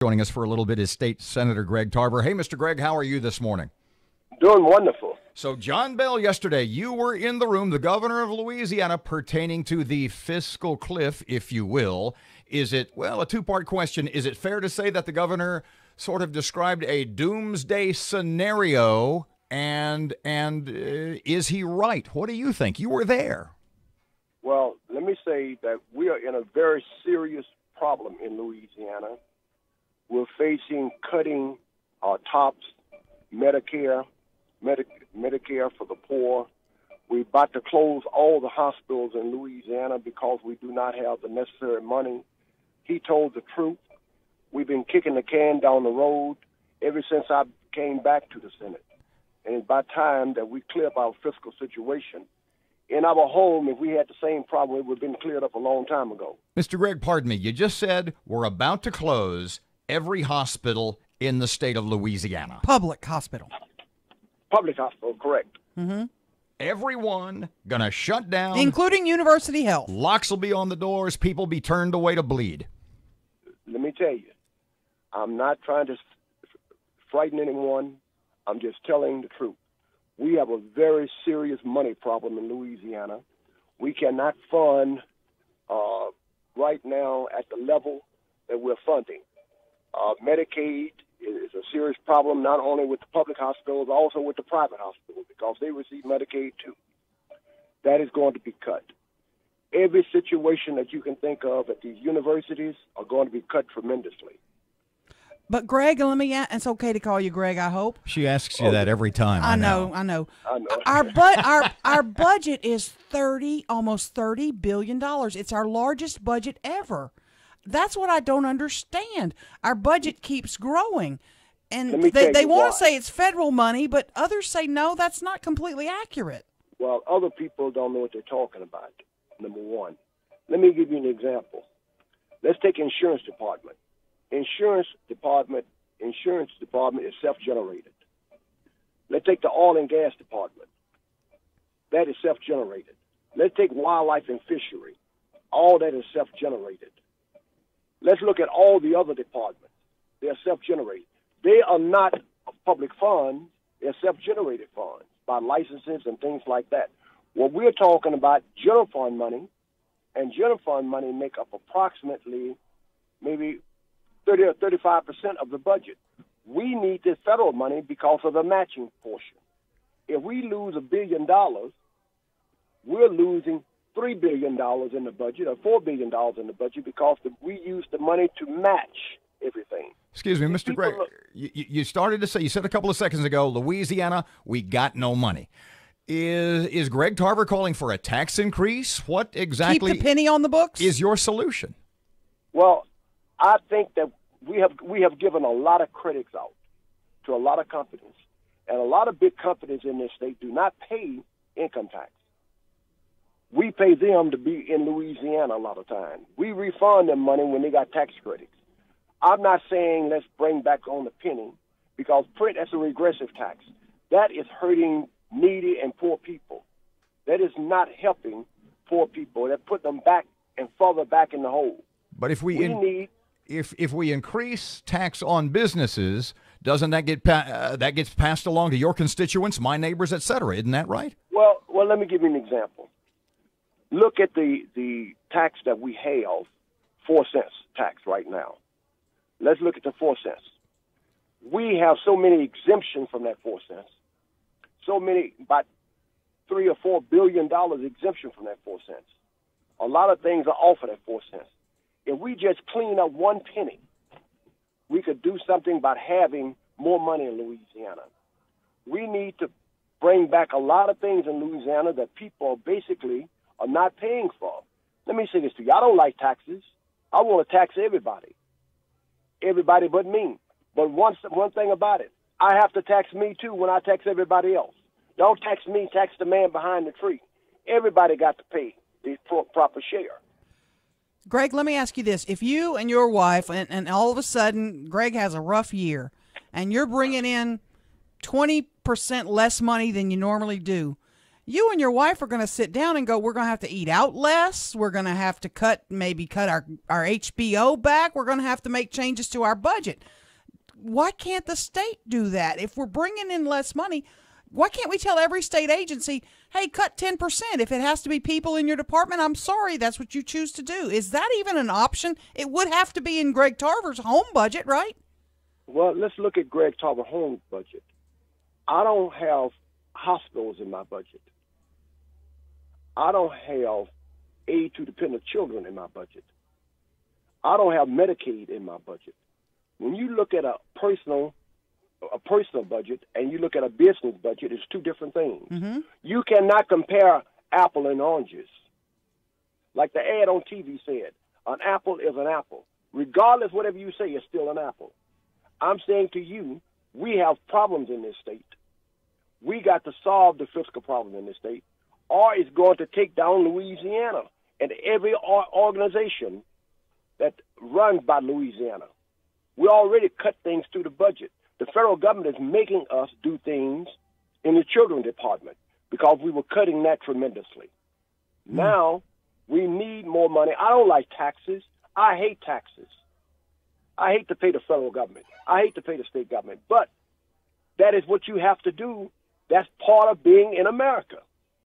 Joining us for a little bit is State Senator Greg Tarver. Hey, Mr. Greg, how are you this morning? Doing wonderful. So, John Bel, yesterday, you were in the room, the governor of Louisiana, pertaining to the fiscal cliff, if you will. Is it, well, a two-part question. Is it fair to say that the governor sort of described a doomsday scenario, and is he right? What do you think? You were there. Well, let me say that we are in a very serious problem in Louisiana. We're facing cutting our TOPS, Medicare for the poor. We're about to close all the hospitals in Louisiana because we do not have the necessary money. He told the truth. We've been kicking the can down the road ever since I came back to the Senate. And it's about time that we clear up our fiscal situation. In our home, if we had the same problem, it would have been cleared up a long time ago. Mr. Greg, pardon me. You just said we're about to close every hospital in the state of Louisiana. Public hospital. Public hospital, correct. Mm-hmm. Everyone gonna shut down. Including University Health. Locks will be on the doors. People be turned away to bleed. Let me tell you, I'm not trying to frighten anyone. I'm just telling the truth. We have a very serious money problem in Louisiana. We cannot fund right now at the level that we're funding. Medicaid is a serious problem, not only with the public hospitals, also with the private hospitals, because they receive Medicaid too. That is going to be cut. Every situation that you can think of at these universities are going to be cut tremendously. But Greg, let me ask, it's okay to call you Greg, I hope. She asks you that every time. I know. Our budget is almost $30 billion. It's our largest budget ever. That's what I don't understand. Our budget keeps growing. And they want to say it's federal money, but others say, no, that's not completely accurate. Well, other people don't know what they're talking about, number one. Let me give you an example. Let's take insurance department. Insurance department is self-generated. Let's take the oil and gas department. That is self-generated. Let's take wildlife and fishery. All that is self-generated. Let's look at all the other departments. They're self-generated. They are not public funds. They're self-generated funds by licenses and things like that. What we're talking about, general fund money, and general fund money make up approximately maybe 30 or 35% of the budget. We need the federal money because of the matching portion. If we lose $1 billion, we're losing $3 billion in the budget or $4 billion in the budget because we use the money to match everything. Excuse me, Mr. Greg, you started to say, you said a couple of seconds ago, Louisiana, we got no money. Is Greg Tarver calling for a tax increase? What exactly keep the penny on the books is your solution? Well, I think that we have given a lot of credits out to a lot of companies, and a lot of big companies in this state do not pay income tax. We pay them to be in Louisiana a lot of times. We refund them money when they got tax credits. I'm not saying let's bring back on the penny because that's a regressive tax. That is hurting needy and poor people. That is not helping poor people. That put them back and further back in the hole. But if if we increase tax on businesses, doesn't that gets passed along to your constituents, my neighbors, et cetera? Isn't that right? Well, let me give you an example. Look at the tax that we have, 4 cents tax right now. Let's look at the 4 cents. We have so many exemptions from that 4 cents. So many, about $3 or $4 billion exemption from that 4 cents. A lot of things are off of that 4 cents. If we just clean up 1 penny, we could do something about having more money in Louisiana. We need to bring back a lot of things in Louisiana that people basically are not paying for. Let me say this to you. I don't like taxes. I want to tax everybody but me. But one thing about it, I have to tax me too when I tax everybody else. Don't tax me, tax the man behind the tree. Everybody got to pay the proper share. Greg, let me ask you this. If you and your wife, and all of a sudden Greg has a rough year, and you're bringing in 20% less money than you normally do, you and your wife are going to sit down and go, we're going to have to eat out less. We're going to have to cut our HBO back. We're going to have to make changes to our budget. Why can't the state do that? If we're bringing in less money, why can't we tell every state agency, hey, cut 10%? If it has to be people in your department, I'm sorry, that's what you choose to do. Is that even an option? It would have to be in Greg Tarver's home budget, right? Well, let's look at Greg Tarver's home budget. I don't have hospitals in my budget. I don't have aid to dependent children in my budget. I don't have Medicaid in my budget. When you look at a personal budget and you look at a business budget, it's two different things. Mm-hmm. You cannot compare apple and oranges. Like the ad on TV said, an apple is an apple. Regardless, whatever you say, it's still an apple. I'm saying to you, we have problems in this state. We got to solve the fiscal problem in this state, or it's going to take down Louisiana and every organization that runs by Louisiana. We already cut things through the budget. The federal government is making us do things in the children's department because we were cutting that tremendously. Now, we need more money. I don't like taxes. I hate taxes. I hate to pay the federal government. I hate to pay the state government. But that is what you have to do. That's part of being in America.